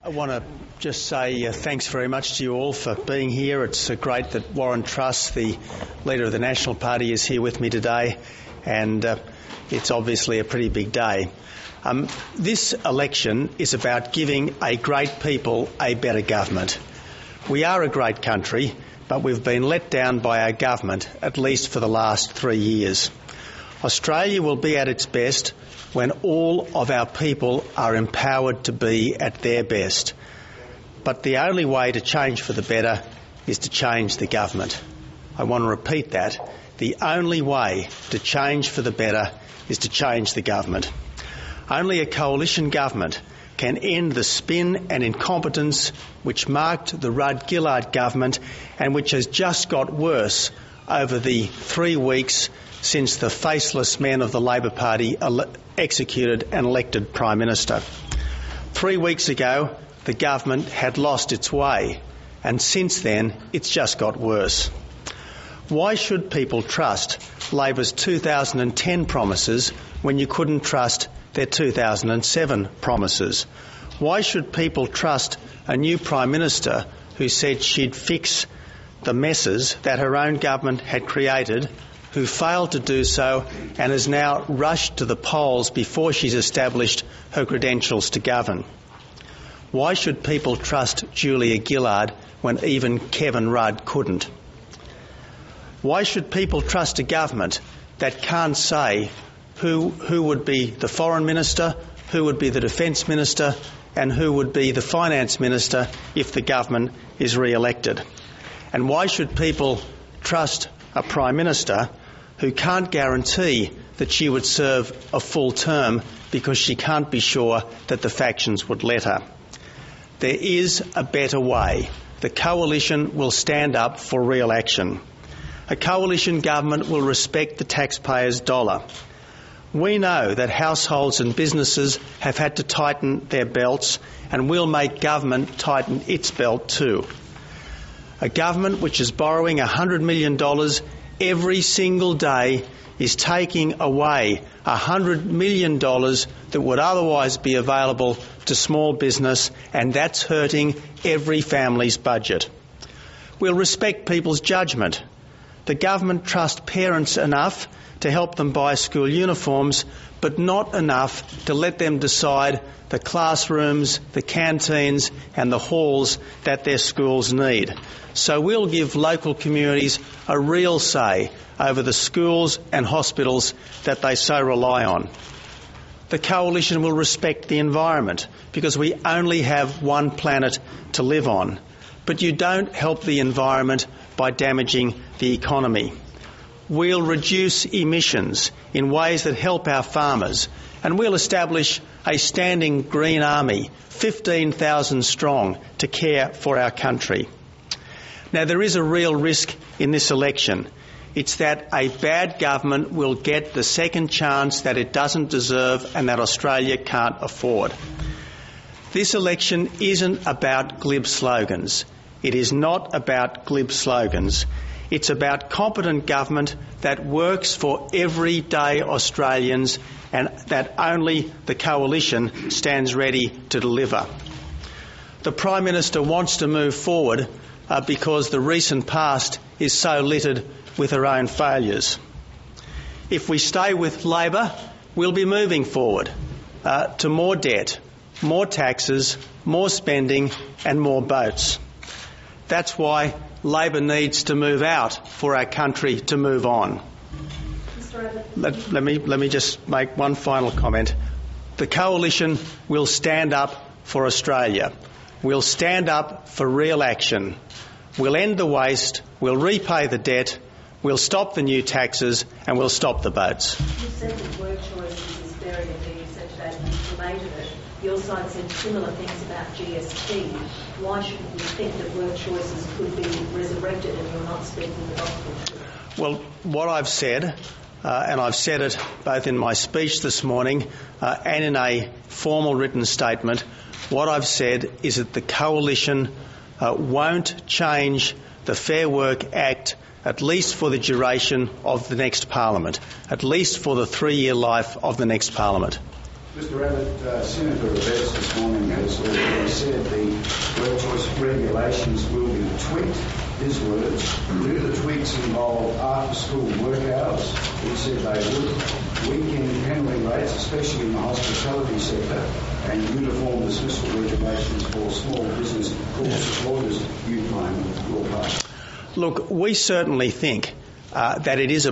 I want to just say thanks very much to you all for being here. It's great that Warren Truss, the leader of the National Party, is here with me today, and it's obviously a pretty big day. This election is about giving a great people a better government. We are a great country, but we've been let down by our government, at least for the last 3 years. Australia will be at its best when all of our people are empowered to be at their best. But the only way to change for the better is to change the government. I want to repeat that. The only way to change for the better is to change the government. Only a coalition government can end the spin and incompetence which marked the Rudd-Gillard government and which has just got worse over the 3 weeks since the faceless men of the Labor Party executed an elected Prime Minister. 3 weeks ago, the government had lost its way, and since then, it's just got worse. Why should people trust Labor's 2010 promises when you couldn't trust their 2007 promises? Why should people trust a new Prime Minister who said she'd fix the messes that her own government had created, who failed to do so and has now rushed to the polls before she's established her credentials to govern? Why should people trust Julia Gillard when even Kevin Rudd couldn't? Why should people trust a government that can't say who would be the Foreign Minister, who would be the Defence Minister and who would be the Finance Minister if the government is re-elected? And why should people trust a Prime Minister who can't guarantee that she would serve a full term because she can't be sure that the factions would let her? There is a better way. The coalition will stand up for re-election. A coalition government will respect the taxpayer's dollar. We know that households and businesses have had to tighten their belts, and we'll make government tighten its belt too. A government which is borrowing $100 million every single day is taking away $100 million that would otherwise be available to small business, and that's hurting every family's budget. We'll respect people's judgment. The government trusts parents enough to help them buy school uniforms, but not enough to let them decide the classrooms, the canteens and the halls that their schools need. So we'll give local communities a real say over the schools and hospitals that they so rely on. The coalition will respect the environment because we only have one planet to live on. But you don't help the environment by damaging the economy. We'll reduce emissions in ways that help our farmers, and we'll establish a standing green army, 15,000 strong, to care for our country. Now, there is a real risk in this election. It's that a bad government will get the second chance that it doesn't deserve and that Australia can't afford. This election isn't about glib slogans. It is not about glib slogans. It's about competent government that works for everyday Australians and that only the coalition stands ready to deliver. The Prime Minister wants to move forward because the recent past is so littered with her own failures. If we stay with Labor, we'll be moving forward to more debt, more taxes, more spending and more boats. That's why Labor needs to move out for our country to move on. Let me just make one final comment. The coalition will stand up for Australia. We'll stand up for real action. We'll end the waste, we'll repay the debt, we'll stop the new taxes and we'll stop the boats. You said that word choices is buried in the research that you related it. Your side said similar things about GST. Why shouldn't we think that word choices could be resurrected and you're not speaking the gospel truth? Well, what I've said, and I've said it both in my speech this morning and in a formal written statement, what I've said is that the coalition won't change the Fair Work Act, at least for the duration of the next Parliament, at least for the 3-year life of the next Parliament. Mr Abbott, Senator Abbott this morning has said the regulations will be tweaked. His words, do the tweaks involve after-school work hours? He said they would. Weekend penalty rates, especially in the hospitality sector, and uniform dismissal regulations for small business courses. Lawyers, you claim your part. Look, we certainly think that it is a